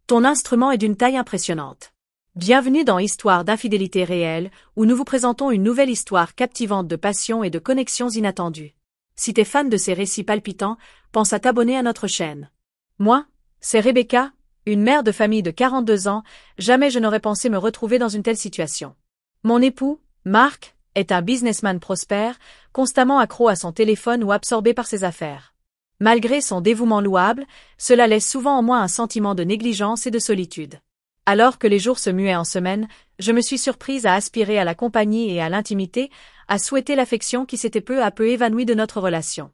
Ton instrument est d'une taille impressionnante. Bienvenue dans Histoire d'infidélité réelle, où nous vous présentons une nouvelle histoire captivante de passion et de connexions inattendues. Si t'es fan de ces récits palpitants, pense à t'abonner à notre chaîne. Moi, c'est Rebecca, une mère de famille de 42 ans, jamais je n'aurais pensé me retrouver dans une telle situation. Mon époux, Marc, est un businessman prospère, constamment accro à son téléphone ou absorbé par ses affaires. Malgré son dévouement louable, cela laisse souvent en moi un sentiment de négligence et de solitude. Alors que les jours se muaient en semaines, je me suis surprise à aspirer à la compagnie et à l'intimité, à souhaiter l'affection qui s'était peu à peu évanouie de notre relation.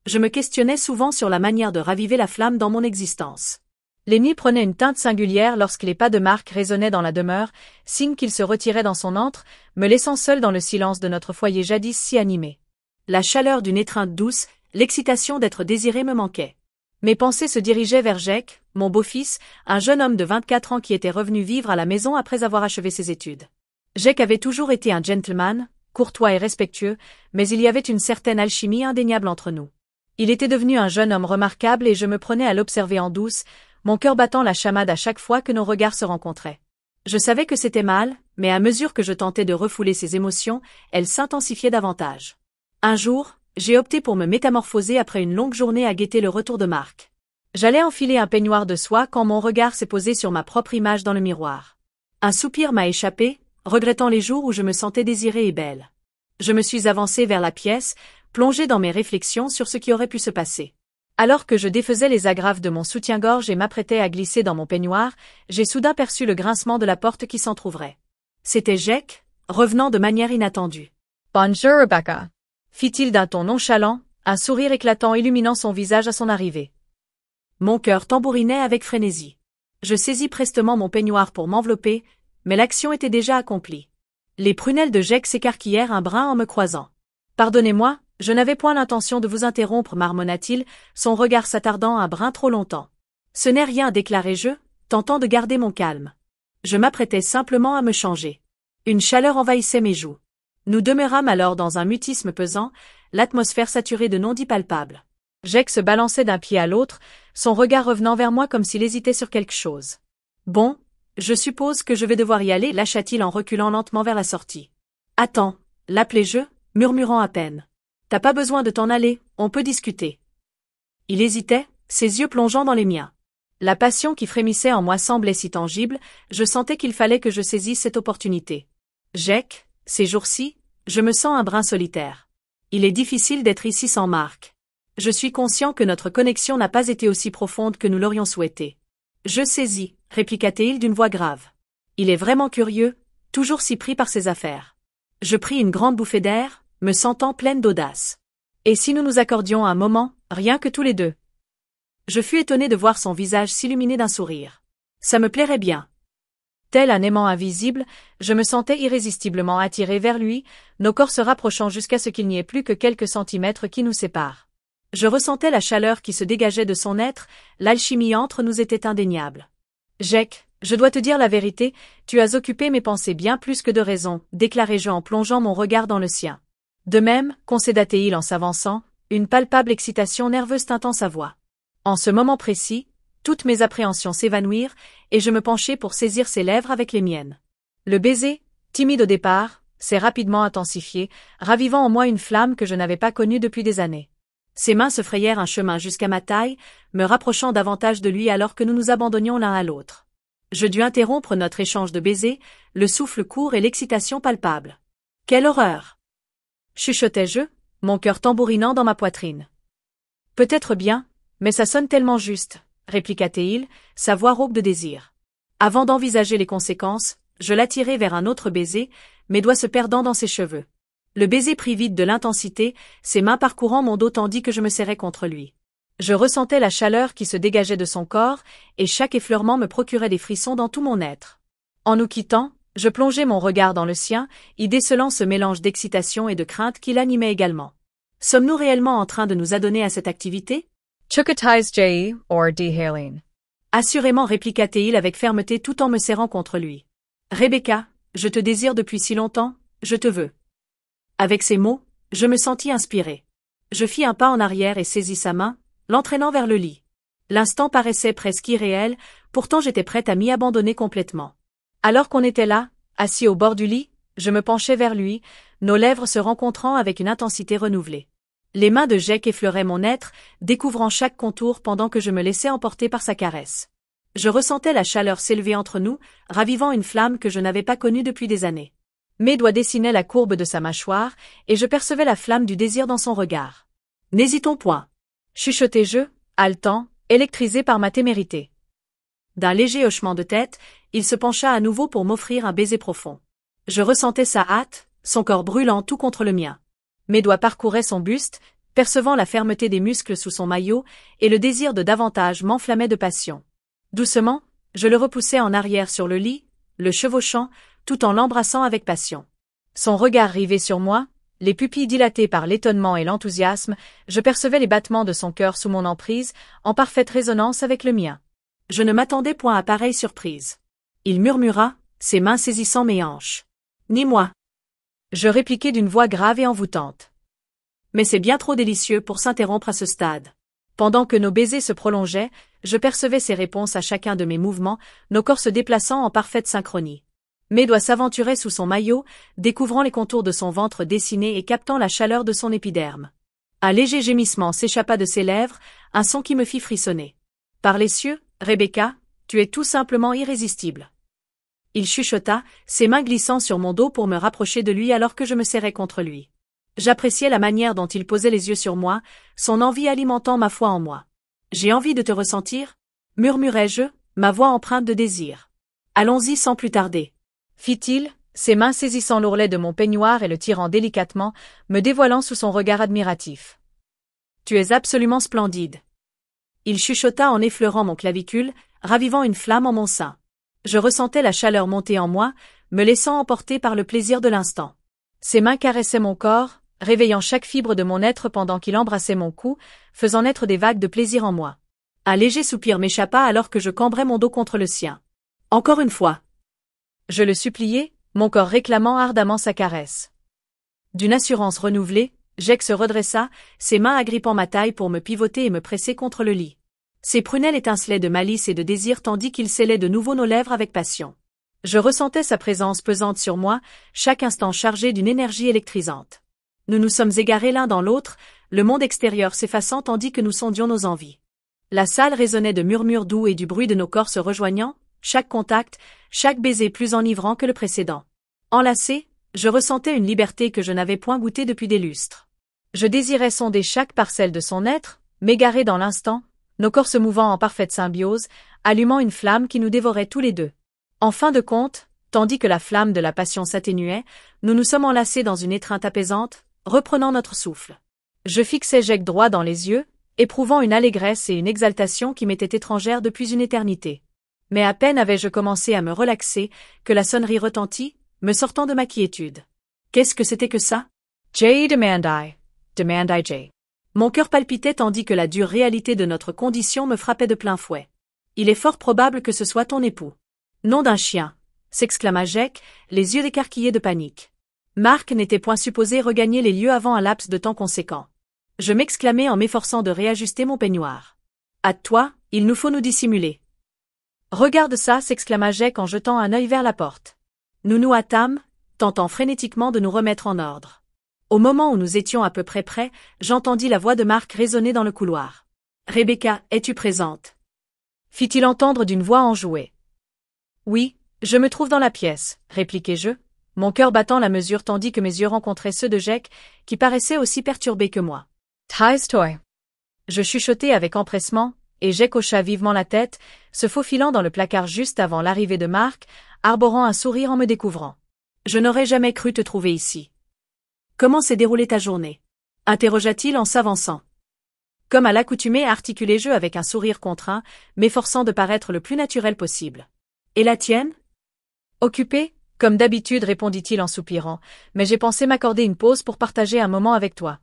Je me questionnais souvent sur la manière de raviver la flamme dans mon existence. Les nuits prenaient une teinte singulière lorsque les pas de Marc résonnaient dans la demeure, signe qu'il se retirait dans son antre, me laissant seule dans le silence de notre foyer jadis si animé. La chaleur d'une étreinte douce, l'excitation d'être désirée me manquait. Mes pensées se dirigeaient vers Jake, mon beau-fils, un jeune homme de 24 ans qui était revenu vivre à la maison après avoir achevé ses études. Jake avait toujours été un gentleman, courtois et respectueux, mais il y avait une certaine alchimie indéniable entre nous. Il était devenu un jeune homme remarquable et je me prenais à l'observer en douce, mon cœur battant la chamade à chaque fois que nos regards se rencontraient. Je savais que c'était mal, mais à mesure que je tentais de refouler ces émotions, elles s'intensifiaient davantage. Un jour, j'ai opté pour me métamorphoser après une longue journée à guetter le retour de Marc. J'allais enfiler un peignoir de soie quand mon regard s'est posé sur ma propre image dans le miroir. Un soupir m'a échappé, regrettant les jours où je me sentais désirée et belle. Je me suis avancée vers la pièce, plongée dans mes réflexions sur ce qui aurait pu se passer. Alors que je défaisais les agrafes de mon soutien-gorge et m'apprêtais à glisser dans mon peignoir, j'ai soudain perçu le grincement de la porte qui s'entrouvrait. C'était Jake, revenant de manière inattendue. « Bonjour Rebecca » fit-il d'un ton nonchalant, un sourire éclatant illuminant son visage à son arrivée. Mon cœur tambourinait avec frénésie. Je saisis prestement mon peignoir pour m'envelopper, mais l'action était déjà accomplie. Les prunelles de Jake s'écarquillèrent un brin en me croisant. « Pardonnez-moi, je n'avais point l'intention de vous interrompre, marmonna-t-il, son regard s'attardant un brin trop longtemps. Ce n'est rien, déclarai-je, tentant de garder mon calme. Je m'apprêtais simplement à me changer. Une chaleur envahissait mes joues. Nous demeurâmes alors dans un mutisme pesant, l'atmosphère saturée de non-dits palpables. Jake se balançait d'un pied à l'autre, son regard revenant vers moi comme s'il hésitait sur quelque chose. « Bon, je suppose que je vais devoir y aller, lâcha-t-il en reculant lentement vers la sortie. « Attends, l'appelai-je, murmurant à peine. « T'as pas besoin de t'en aller, on peut discuter. » Il hésitait, ses yeux plongeant dans les miens. La passion qui frémissait en moi semblait si tangible, je sentais qu'il fallait que je saisisse cette opportunité. « Jake, ces jours-ci, je me sens un brin solitaire. Il est difficile d'être ici sans Marc. Je suis conscient que notre connexion n'a pas été aussi profonde que nous l'aurions souhaité. »« Je saisis, » répliqua-t-il d'une voix grave. « Il est vraiment curieux, toujours si pris par ses affaires. » Je pris une grande bouffée d'air, me sentant pleine d'audace. Et si nous nous accordions un moment, rien que tous les deux? Je fus étonné de voir son visage s'illuminer d'un sourire. Ça me plairait bien. Tel un aimant invisible, je me sentais irrésistiblement attiré vers lui, nos corps se rapprochant jusqu'à ce qu'il n'y ait plus que quelques centimètres qui nous séparent. Je ressentais la chaleur qui se dégageait de son être, l'alchimie entre nous était indéniable. « Jake, je dois te dire la vérité, tu as occupé mes pensées bien plus que de raison, déclarai-je en plongeant mon regard dans le sien. De même, concéda-t-il en s'avançant, une palpable excitation nerveuse tintant sa voix. En ce moment précis, toutes mes appréhensions s'évanouirent, et je me penchai pour saisir ses lèvres avec les miennes. Le baiser, timide au départ, s'est rapidement intensifié, ravivant en moi une flamme que je n'avais pas connue depuis des années. Ses mains se frayèrent un chemin jusqu'à ma taille, me rapprochant davantage de lui alors que nous nous abandonnions l'un à l'autre. Je dus interrompre notre échange de baisers, le souffle court et l'excitation palpable. « Quelle horreur !» chuchotai-je, mon cœur tambourinant dans ma poitrine. « Peut-être bien, mais ça sonne tellement juste, » répliqua-t-il, sa voix rauque de désir. Avant d'envisager les conséquences, je l'attirai vers un autre baiser, mes doigts se perdant dans ses cheveux. Le baiser prit vite de l'intensité, ses mains parcourant mon dos tandis que je me serrais contre lui. Je ressentais la chaleur qui se dégageait de son corps, et chaque effleurement me procurait des frissons dans tout mon être. En nous quittant, je plongeai mon regard dans le sien, y décelant ce mélange d'excitation et de crainte qui l'animait également. Sommes-nous réellement en train de nous adonner à cette activité? Chukatais J. or D-Haling. Assurément, répliqua-t-il avec fermeté tout en me serrant contre lui. Rebecca, je te désire depuis si longtemps, je te veux. Avec ces mots, je me sentis inspiré. Je fis un pas en arrière et saisis sa main, l'entraînant vers le lit. L'instant paraissait presque irréel, Pourtant j'étais prête à m'y abandonner complètement. Alors qu'on était là, assis au bord du lit, je me penchai vers lui, nos lèvres se rencontrant avec une intensité renouvelée. Les mains de Jake effleuraient mon être, découvrant chaque contour pendant que je me laissais emporter par sa caresse. Je ressentais la chaleur s'élever entre nous, ravivant une flamme que je n'avais pas connue depuis des années. Mes doigts dessinaient la courbe de sa mâchoire, et je percevais la flamme du désir dans son regard. « N'hésitons point !» chuchotai-je, haletant, électrisé par ma témérité. D'un léger hochement de tête, il se pencha à nouveau pour m'offrir un baiser profond. Je ressentais sa hâte, son corps brûlant tout contre le mien. Mes doigts parcouraient son buste, percevant la fermeté des muscles sous son maillot, et le désir de davantage m'enflammait de passion. Doucement, je le repoussai en arrière sur le lit, le chevauchant, tout en l'embrassant avec passion. Son regard rivé sur moi, les pupilles dilatées par l'étonnement et l'enthousiasme, je percevais les battements de son cœur sous mon emprise, en parfaite résonance avec le mien. Je ne m'attendais point à pareille surprise. Il murmura, ses mains saisissant mes hanches. « Ni moi !» Je répliquai d'une voix grave et envoûtante. Mais c'est bien trop délicieux pour s'interrompre à ce stade. Pendant que nos baisers se prolongeaient, je percevais ses réponses à chacun de mes mouvements, nos corps se déplaçant en parfaite synchronie. Mes doigts s'aventuraient sous son maillot, découvrant les contours de son ventre dessiné et captant la chaleur de son épiderme. Un léger gémissement s'échappa de ses lèvres, un son qui me fit frissonner. « Par les cieux, Rebecca, tu es tout simplement irrésistible. » Il chuchota, ses mains glissant sur mon dos pour me rapprocher de lui alors que je me serrais contre lui. J'appréciais la manière dont il posait les yeux sur moi, son envie alimentant ma foi en moi. « J'ai envie de te ressentir ?» murmurai-je, ma voix empreinte de désir. « Allons-y sans plus tarder. » fit-il, ses mains saisissant l'ourlet de mon peignoir et le tirant délicatement, me dévoilant sous son regard admiratif. « Tu es absolument splendide. » Il chuchota en effleurant mon clavicule, ravivant une flamme en mon sein. Je ressentais la chaleur monter en moi, me laissant emporter par le plaisir de l'instant. Ses mains caressaient mon corps, réveillant chaque fibre de mon être pendant qu'il embrassait mon cou, faisant naître des vagues de plaisir en moi. Un léger soupir m'échappa alors que je cambrais mon dos contre le sien. Encore une fois. Je le suppliai, mon corps réclamant ardemment sa caresse. D'une assurance renouvelée, Jake se redressa, ses mains agrippant ma taille pour me pivoter et me presser contre le lit. Ses prunelles étincelaient de malice et de désir tandis qu'il scellait de nouveau nos lèvres avec passion. Je ressentais sa présence pesante sur moi, chaque instant chargé d'une énergie électrisante. Nous nous sommes égarés l'un dans l'autre, le monde extérieur s'effaçant tandis que nous sondions nos envies. La salle résonnait de murmures doux et du bruit de nos corps se rejoignant, chaque contact, chaque baiser plus enivrant que le précédent. Enlacé, je ressentais une liberté que je n'avais point goûtée depuis des lustres. Je désirais sonder chaque parcelle de son être, m'égarer dans l'instant, nos corps se mouvant en parfaite symbiose, allumant une flamme qui nous dévorait tous les deux. En fin de compte, tandis que la flamme de la passion s'atténuait, nous nous sommes enlacés dans une étreinte apaisante, reprenant notre souffle. Je fixais Jake droit dans les yeux, éprouvant une allégresse et une exaltation qui m'étaient étrangères depuis une éternité. Mais à peine avais-je commencé à me relaxer, que la sonnerie retentit, me sortant de ma quiétude. Qu'est-ce que c'était que ça? Jay demandai Jay. Mon cœur palpitait tandis que la dure réalité de notre condition me frappait de plein fouet. Il est fort probable que ce soit ton époux. Nom d'un chien, s'exclama Jake, les yeux écarquillés de panique. Mark n'était point supposé regagner les lieux avant un laps de temps conséquent. Je m'exclamai en m'efforçant de réajuster mon peignoir. Hâte-toi, il nous faut nous dissimuler. Regarde ça, s'exclama Jake en jetant un œil vers la porte. Nous nous hâtâmes, tentant frénétiquement de nous remettre en ordre. Au moment où nous étions à peu près prêts, j'entendis la voix de Mark résonner dans le couloir. « Rebecca, es-tu présente ?» fit-il entendre d'une voix enjouée. « Oui, je me trouve dans la pièce, » répliquai-je, mon cœur battant la mesure tandis que mes yeux rencontraient ceux de Jake, qui paraissaient aussi perturbés que moi. « Ty's toy. » Je chuchotai avec empressement, et Jake hocha vivement la tête, se faufilant dans le placard juste avant l'arrivée de Mark, arborant un sourire en me découvrant. « Je n'aurais jamais cru te trouver ici. »« Comment s'est déroulée ta journée ?» interrogea-t-il en s'avançant. Comme à l'accoutumée, articulai-je avec un sourire contraint, m'efforçant de paraître le plus naturel possible. « Et la tienne ?» Occupé, comme d'habitude, répondit-il en soupirant, mais j'ai pensé m'accorder une pause pour partager un moment avec toi.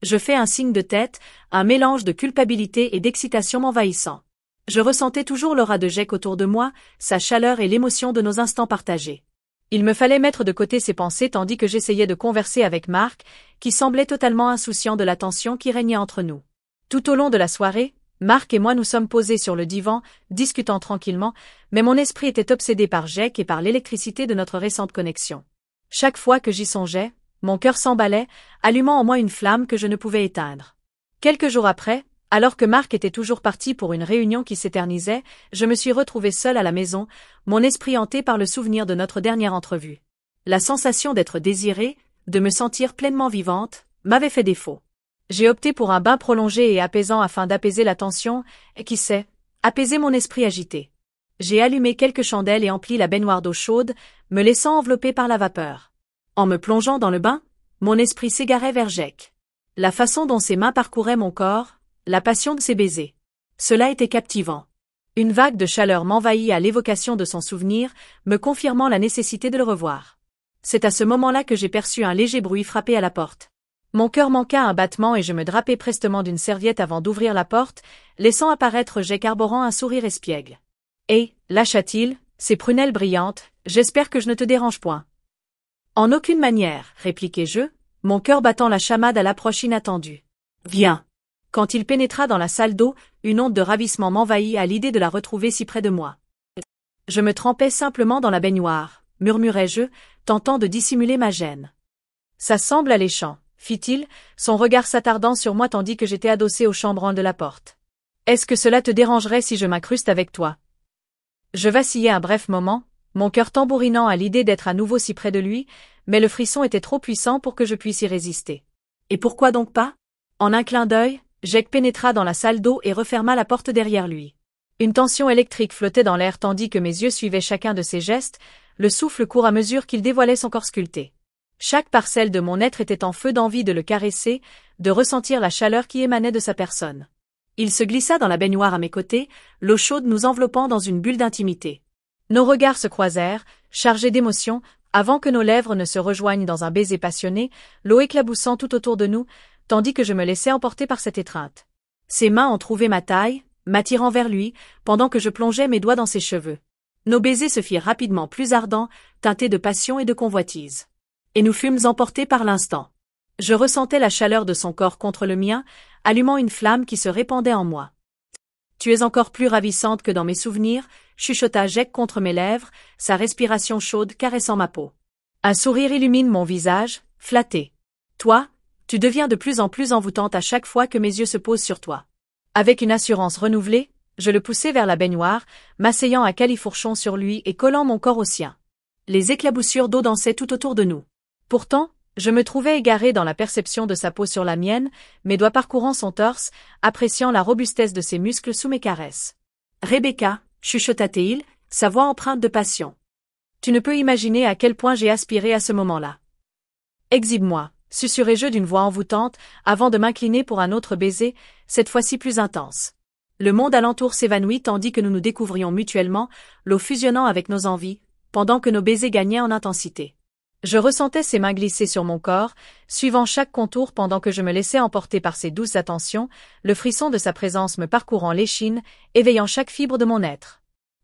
Je fais un signe de tête, un mélange de culpabilité et d'excitation m'envahissant. Je ressentais toujours l'aura de Jake autour de moi, sa chaleur et l'émotion de nos instants partagés. Il me fallait mettre de côté ces pensées tandis que j'essayais de converser avec Mark, qui semblait totalement insouciant de la tension qui régnait entre nous. Tout au long de la soirée, Marc et moi nous sommes posés sur le divan, discutant tranquillement, mais mon esprit était obsédé par Jake et par l'électricité de notre récente connexion. Chaque fois que j'y songeais, mon cœur s'emballait, allumant en moi une flamme que je ne pouvais éteindre. Quelques jours après, alors que Marc était toujours parti pour une réunion qui s'éternisait, je me suis retrouvée seule à la maison, mon esprit hanté par le souvenir de notre dernière entrevue. La sensation d'être désirée, de me sentir pleinement vivante, m'avait fait défaut. J'ai opté pour un bain prolongé et apaisant afin d'apaiser la tension, et qui sait, apaiser mon esprit agité. J'ai allumé quelques chandelles et empli la baignoire d'eau chaude, me laissant envelopper par la vapeur. En me plongeant dans le bain, mon esprit s'égarait vers Jake. La façon dont ses mains parcouraient mon corps, la passion de ses baisers. Cela était captivant. Une vague de chaleur m'envahit à l'évocation de son souvenir, me confirmant la nécessité de le revoir. C'est à ce moment-là que j'ai perçu un léger bruit frapper à la porte. Mon cœur manqua un battement et je me drapai prestement d'une serviette avant d'ouvrir la porte, laissant apparaître Jake arborant un sourire espiègle. « Eh, lâcha-t-il, ses prunelles brillantes, j'espère que je ne te dérange point. » « En aucune manière, répliquai-je, mon cœur battant la chamade à l'approche inattendue. « Viens. » Quand il pénétra dans la salle d'eau, une onde de ravissement m'envahit à l'idée de la retrouver si près de moi. Je me trempais simplement dans la baignoire, murmurai-je, tentant de dissimuler ma gêne. Ça semble alléchant, fit-il, son regard s'attardant sur moi tandis que j'étais adossé au chambranle de la porte. Est-ce que cela te dérangerait si je m'incruste avec toi? Je vacillai un bref moment, mon cœur tambourinant à l'idée d'être à nouveau si près de lui, mais le frisson était trop puissant pour que je puisse y résister. Et pourquoi donc pas? En un clin d'œil, Jake pénétra dans la salle d'eau et referma la porte derrière lui. Une tension électrique flottait dans l'air tandis que mes yeux suivaient chacun de ses gestes, le souffle court à mesure qu'il dévoilait son corps sculpté. Chaque parcelle de mon être était en feu d'envie de le caresser, de ressentir la chaleur qui émanait de sa personne. Il se glissa dans la baignoire à mes côtés, l'eau chaude nous enveloppant dans une bulle d'intimité. Nos regards se croisèrent, chargés d'émotion, avant que nos lèvres ne se rejoignent dans un baiser passionné, l'eau éclaboussant tout autour de nous, tandis que je me laissais emporter par cette étreinte. Ses mains ont trouvé ma taille, m'attirant vers lui, pendant que je plongeais mes doigts dans ses cheveux. Nos baisers se firent rapidement plus ardents, teintés de passion et de convoitise. Et nous fûmes emportés par l'instant. Je ressentais la chaleur de son corps contre le mien, allumant une flamme qui se répandait en moi. « Tu es encore plus ravissante que dans mes souvenirs », chuchota Jake contre mes lèvres, sa respiration chaude caressant ma peau. Un sourire illumine mon visage, flatté. « Toi, tu deviens de plus en plus envoûtante à chaque fois que mes yeux se posent sur toi. » Avec une assurance renouvelée, je le poussai vers la baignoire, m'asseyant à califourchon sur lui et collant mon corps au sien. Les éclaboussures d'eau dansaient tout autour de nous. Pourtant, je me trouvais égaré dans la perception de sa peau sur la mienne, mes doigts parcourant son torse, appréciant la robustesse de ses muscles sous mes caresses. « Rebecca », chuchota-t-il, sa voix empreinte de passion. « Tu ne peux imaginer à quel point j'ai aspiré à ce moment-là. »« Exhibe-moi », susurrai-je d'une voix envoûtante, avant de m'incliner pour un autre baiser, cette fois-ci plus intense. Le monde alentour s'évanouit tandis que nous nous découvrions mutuellement, l'eau fusionnant avec nos envies, pendant que nos baisers gagnaient en intensité. Je ressentais ses mains glisser sur mon corps, suivant chaque contour pendant que je me laissais emporter par ses douces attentions, le frisson de sa présence me parcourant l'échine, éveillant chaque fibre de mon être.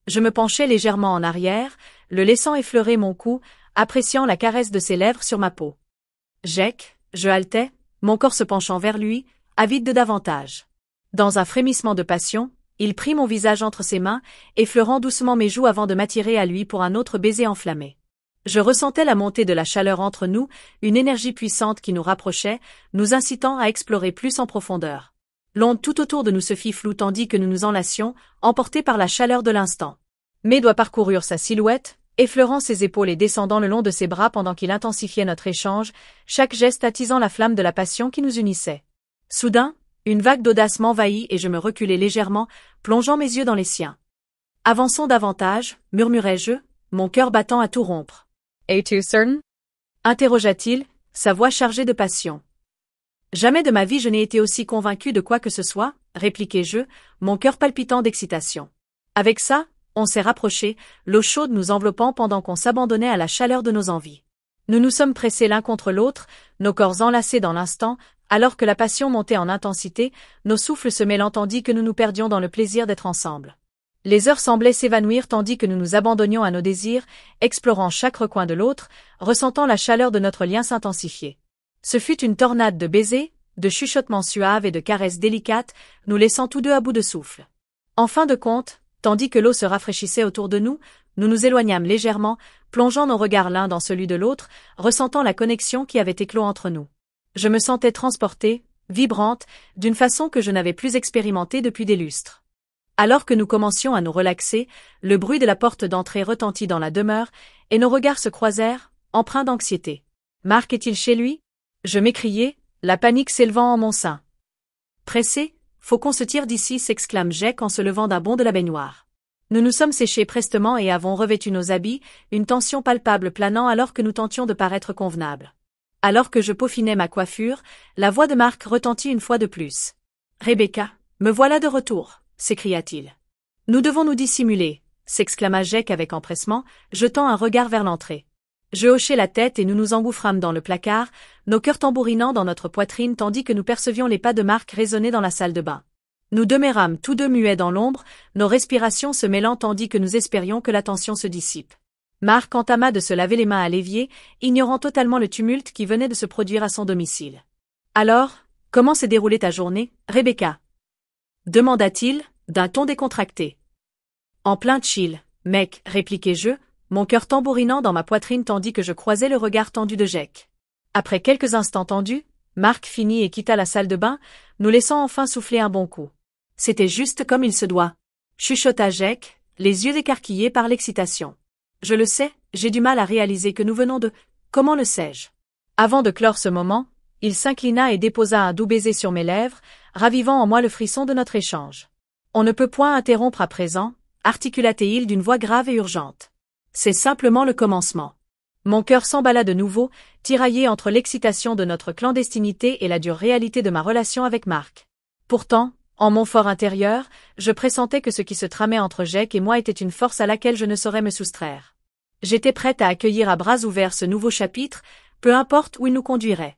Je me penchai légèrement en arrière, le laissant effleurer mon cou, appréciant la caresse de ses lèvres sur ma peau. Jake, je haletais, mon corps se penchant vers lui, avide de davantage. Dans un frémissement de passion, il prit mon visage entre ses mains, effleurant doucement mes joues avant de m'attirer à lui pour un autre baiser enflammé. Je ressentais la montée de la chaleur entre nous, une énergie puissante qui nous rapprochait, nous incitant à explorer plus en profondeur. L'onde tout autour de nous se fit floue tandis que nous nous enlacions, emportés par la chaleur de l'instant. Mes doigts parcoururent sa silhouette, effleurant ses épaules et descendant le long de ses bras pendant qu'il intensifiait notre échange, chaque geste attisant la flamme de la passion qui nous unissait. Soudain, une vague d'audace m'envahit et je me reculai légèrement, plongeant mes yeux dans les siens. « Avançons davantage », murmurai-je, mon cœur battant à tout rompre. « Es-tu certain ?» interrogea-t-il, sa voix chargée de passion. « Jamais de ma vie je n'ai été aussi convaincu de quoi que ce soit, » répliquai-je, mon cœur palpitant d'excitation. Avec ça, on s'est rapprochés, l'eau chaude nous enveloppant pendant qu'on s'abandonnait à la chaleur de nos envies. Nous nous sommes pressés l'un contre l'autre, nos corps enlacés dans l'instant, alors que la passion montait en intensité, nos souffles se mêlant tandis que nous nous perdions dans le plaisir d'être ensemble. Les heures semblaient s'évanouir tandis que nous nous abandonnions à nos désirs, explorant chaque recoin de l'autre, ressentant la chaleur de notre lien s'intensifier. Ce fut une tornade de baisers, de chuchotements suaves et de caresses délicates, nous laissant tous deux à bout de souffle. En fin de compte, tandis que l'eau se rafraîchissait autour de nous, nous nous éloignâmes légèrement, plongeant nos regards l'un dans celui de l'autre, ressentant la connexion qui avait éclos entre nous. Je me sentais transportée, vibrante, d'une façon que je n'avais plus expérimentée depuis des lustres. Alors que nous commencions à nous relaxer, le bruit de la porte d'entrée retentit dans la demeure, et nos regards se croisèrent, empreints d'anxiété. « Marc est-il chez lui ?» Je m'écriai, la panique s'élevant en mon sein. « Pressé, faut qu'on se tire d'ici » s'exclame Jake en se levant d'un bond de la baignoire. Nous nous sommes séchés prestement et avons revêtu nos habits, une tension palpable planant alors que nous tentions de paraître convenables. Alors que je peaufinais ma coiffure, la voix de Marc retentit une fois de plus. « Rebecca, me voilà de retour !» s'écria-t-il. « Nous devons nous dissimuler !» s'exclama Jake avec empressement, jetant un regard vers l'entrée. Je hochai la tête et nous nous engouffrâmes dans le placard, nos cœurs tambourinant dans notre poitrine tandis que nous percevions les pas de Marc résonner dans la salle de bain. Nous demeurâmes tous deux muets dans l'ombre, nos respirations se mêlant tandis que nous espérions que la tension se dissipe. Marc entama de se laver les mains à l'évier, ignorant totalement le tumulte qui venait de se produire à son domicile. « Alors, comment s'est déroulée ta journée, Rebecca ?» demanda-t-il, d'un ton décontracté. « En plein chill, mec, répliquai-je, mon cœur tambourinant dans ma poitrine tandis que je croisais le regard tendu de Jake. Après quelques instants tendus, Marc finit et quitta la salle de bain, nous laissant enfin souffler un bon coup. C'était juste comme il se doit. Chuchota Jake, les yeux écarquillés par l'excitation. Je le sais, j'ai du mal à réaliser que nous venons de... Comment le sais-je? Avant de clore ce moment, il s'inclina et déposa un doux baiser sur mes lèvres, ravivant en moi le frisson de notre échange. On ne peut point interrompre à présent, articula-t-il d'une voix grave et urgente. C'est simplement le commencement. Mon cœur s'emballa de nouveau, tiraillé entre l'excitation de notre clandestinité et la dure réalité de ma relation avec Marc. Pourtant, en mon fort intérieur, je pressentais que ce qui se tramait entre Jake et moi était une force à laquelle je ne saurais me soustraire. J'étais prête à accueillir à bras ouverts ce nouveau chapitre, peu importe où il nous conduirait.